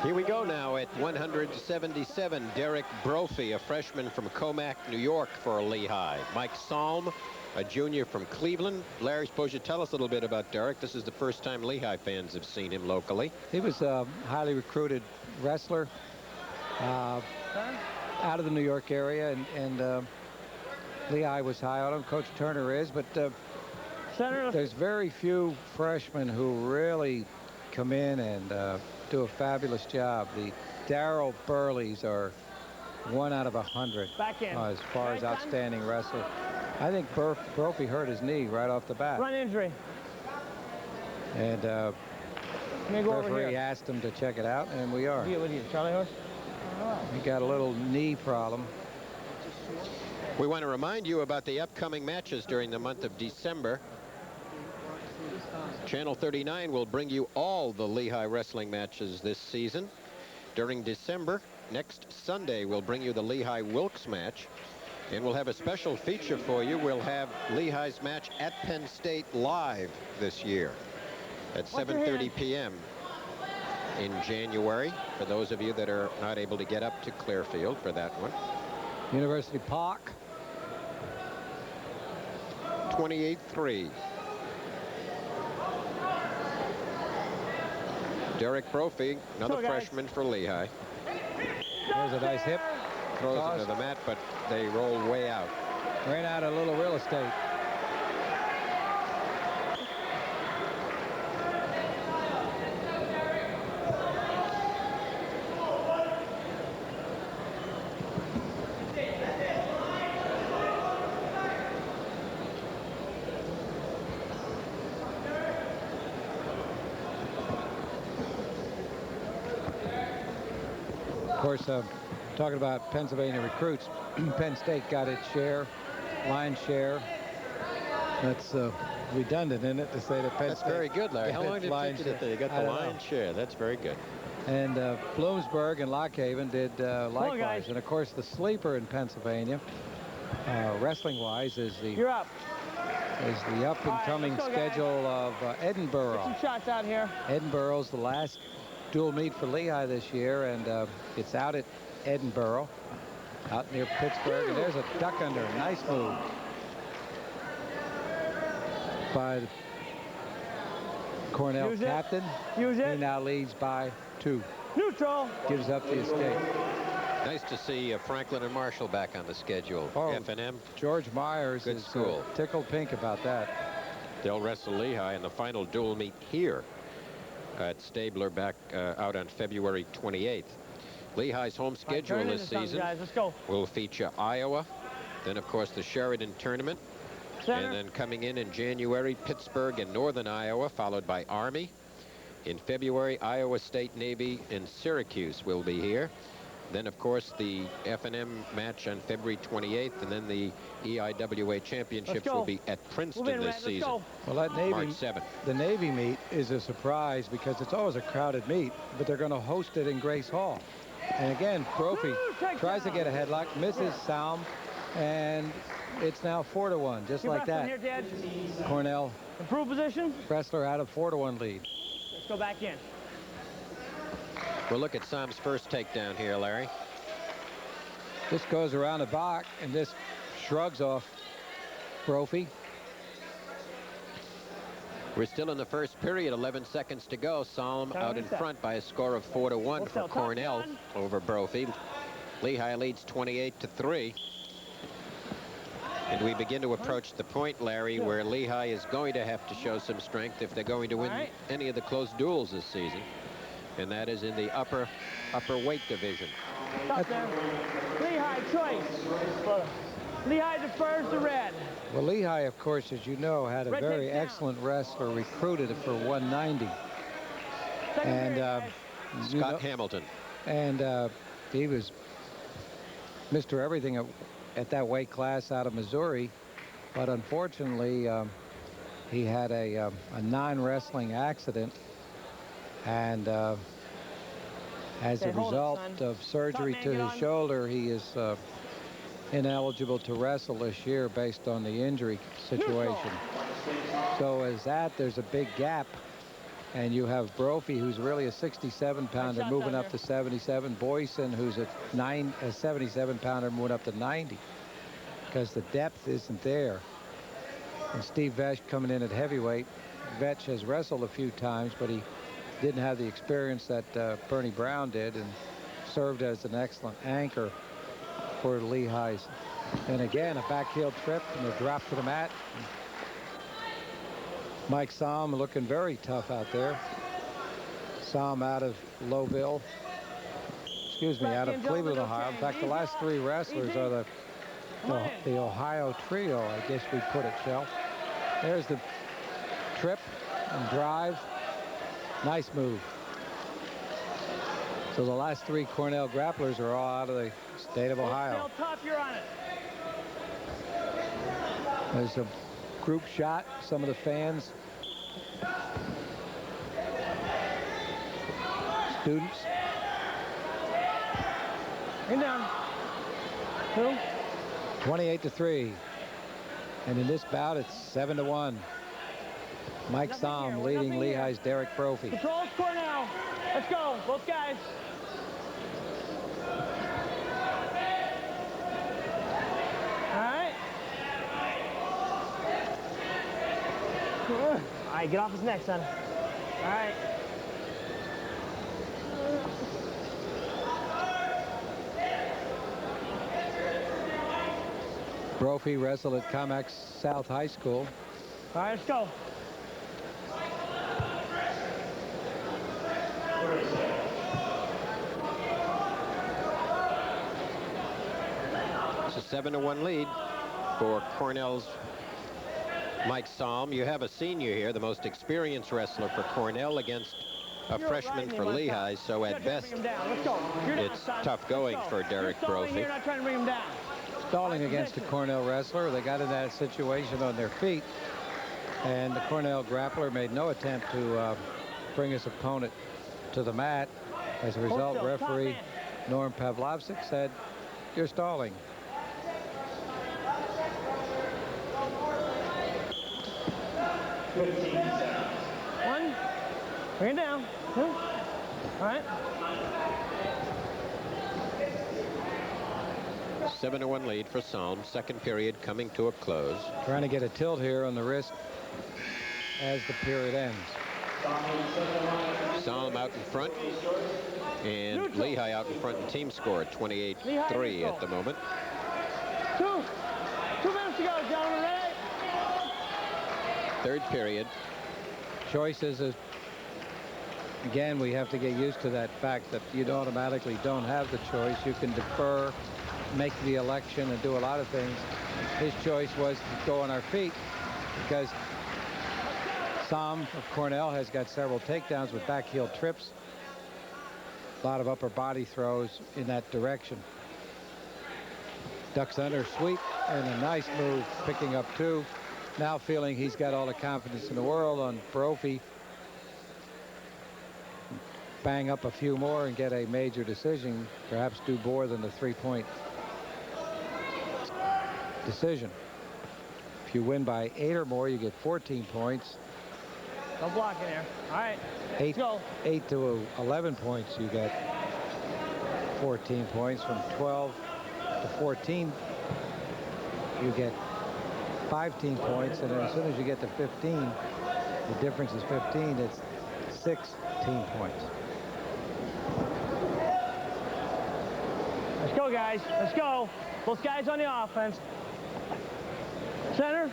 Here we go now at 177. Derek Brophy, a freshman from Comac, New York for Lehigh. Mike Salm, a junior from Cleveland. Larry, suppose you tell us a little bit about Derek. This is the first time Lehigh fans have seen him locally. He was a highly recruited wrestler out of the New York area, and Lehigh was high on him. Coach Turner is, but there's very few freshmen who really come in and do a fabulous job. The Darryl Burleys are 1 out of 100 as far as outstanding wrestler. I think Brophy hurt his knee right off the bat. Run injury. And referee asked him to check it out, and we are. What are you, Charlie horse? He got a little knee problem. We want to remind you about the upcoming matches during the month of December. Channel 39 will bring you all the Lehigh wrestling matches this season. During December, next Sunday, we'll bring you the Lehigh-Wilkes match. And we'll have a special feature for you. We'll have Lehigh's match at Penn State live this year at 7:30 p.m. in January, for those of you that are not able to get up to Clearfield for that one. University Park. 28-3. Derek Brophy, another freshman for Lehigh. There's a nice hip. Throws into the mat, but they roll way out. Ran out a little real estate. Of course, talking about Pennsylvania recruits, Penn State got its share, lion's share. That's redundant, isn't it, to say that Penn State... That's very good, Larry. How long did it take you to... They got the lion's share. That's very good. And Bloomsburg and Lockhaven did likewise. And, of course, the sleeper in Pennsylvania, wrestling-wise, is the... You're up. Is the up-and-coming schedule of Edinburgh. Get some shots out here. Edinburgh's the last dual meet for Lehigh this year, and it's out at Edinburgh, out near Pittsburgh, and there's a duck under. Nice move by the Cornell captain. Use it. He now leads by 2. Neutral. Gives up the escape. Nice to see Franklin and Marshall back on the schedule. F&M. George Myers is tickled pink about that. They'll wrestle Lehigh in the final dual meet here at Stabler back out on February 28th. Lehigh's home schedule this season will feature Iowa, then of course the Sheridan tournament, and then coming in January, Pittsburgh and Northern Iowa, followed by Army. In February, Iowa State Navy and Syracuse will be here. Then of course the F&M match on February 28th, and then the EIWA championships will be at Princeton this season. Well, that Navy, March 7th. The Navy meet is a surprise because it's always a crowded meet, but they're going to host it in Grace Hall. And again, Brophy tries to get a headlock, misses Salm, and it's now 4-1, just like that. Here, Dad. Cornell. Improve position. Wrestler out of 4-1 lead. Let's go back in. We'll look at Salm's first takedown here, Larry. This goes around the back, and this shrugs off Brophy. We're still in the first period, 11 seconds to go. Salm out in front by a score of 4-1 for Cornell over Brophy. Lehigh leads 28-3. And we begin to approach the point, Larry, where Lehigh is going to have to show some strength if they're going to win any of the close duels this season. And that is in the upper weight division. Stop there. Lehigh choice. Lehigh defers the red. Well, Lehigh, of course, as you know, had a very excellent wrestler recruited for 190. And Scott Hamilton. And he was Mr. Everything at that weight class out of Missouri. But unfortunately, he had a non-wrestling accident. And as a result of surgery to his shoulder, he is ineligible to wrestle this year based on the injury situation. So as that, there's a big gap And you have Brophy, who's really a 67-pounder, moving up to 77. Boyson, who's a 77-pounder, moving up to 90. Because the depth isn't there. And Steve Vetch coming in at heavyweight. Vetch has wrestled a few times, but he didn't have the experience that Bernie Brown did, and served as an excellent anchor for the Lehighs. And again, a back heel trip and a drop to the mat. Mike Salm looking very tough out there. Salm out of Lowville. Excuse me, out of Cleveland, Ohio. In fact, the last three wrestlers are the Ohio trio, I guess we'd put it, Shell. There's the trip and drive. Nice move. So the last three Cornell grapplers are all out of the state of Ohio. Still tough, you're on it. There's a group shot, some of the fans. Students. In down. 2. 28-3. And in this bout, it's 7-1. Mike Salm leading Lehigh's Derek Brophy. Controls Cornell. Let's go, both guys. All right. All right, get off his neck, son. All right. Brophy wrestled at Comax South High School. All right, let's go. It's a 7-1 lead for Cornell's Mike Salm. You have a senior here, the most experienced wrestler for Cornell against a freshman for Lehigh, so at best it's tough going for Derek Brophy. You're not trying to bring him down. Stalling against a Cornell wrestler. They got in that situation on their feet, and the Cornell grappler made no attempt to bring his opponent to the mat. As a result, referee Norm Pavlovsik said, "You're stalling." One. Bring it down. 2. All right. 7-1 lead for Salm. Second period coming to a close. Trying to get a tilt here on the wrist as the period ends. Salm out in front, and Lehigh out in front in team score, 28-3 at the moment. 2 minutes to go, gentlemen. Ready? Third period. Choices is, again, we have to get used to that fact that you automatically don't have the choice. You can defer, make the election, and do a lot of things. His choice was to go on our feet because Salm of Cornell has got several takedowns with back heel trips. A lot of upper body throws in that direction. Ducks under sweep and a nice move, picking up 2. Now feeling he's got all the confidence in the world on Brophy. Bang up a few more and get a major decision, perhaps do more than the 3-point decision. If you win by 8 or more, you get 14 points. No blocking there. All right. 8 to 11 points, you get 14 points. From 12 to 14, you get 15 points, and then as soon as you get to 15, the difference is 15. It's 16 points. Let's go, guys. Let's go. Both guys on the offense. Center.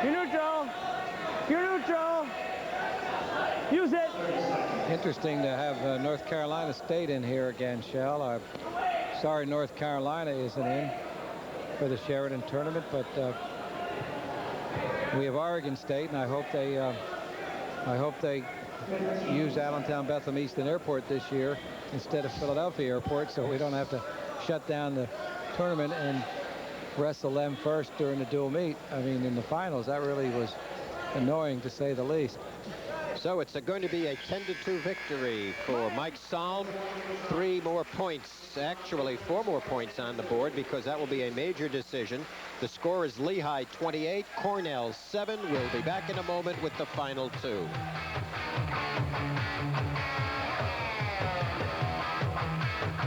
You're neutral. You're neutral. Use it. Interesting to have North Carolina State in here again, Shell. I'm sorry North Carolina isn't in for the Sheridan tournament, but we have Oregon State, and I hope they use Allentown Bethlehem Easton Airport this year instead of Philadelphia Airport, so we don't have to shut down the tournament and wrestle them first during the dual meet. I mean, in the finals, that really was annoying to say the least. So it's going to be a 10-2 victory for Mike Salm. 3 more points, actually 4 more points on the board, because that will be a major decision. The score is Lehigh 28, Cornell 7. We'll be back in a moment with the final 2.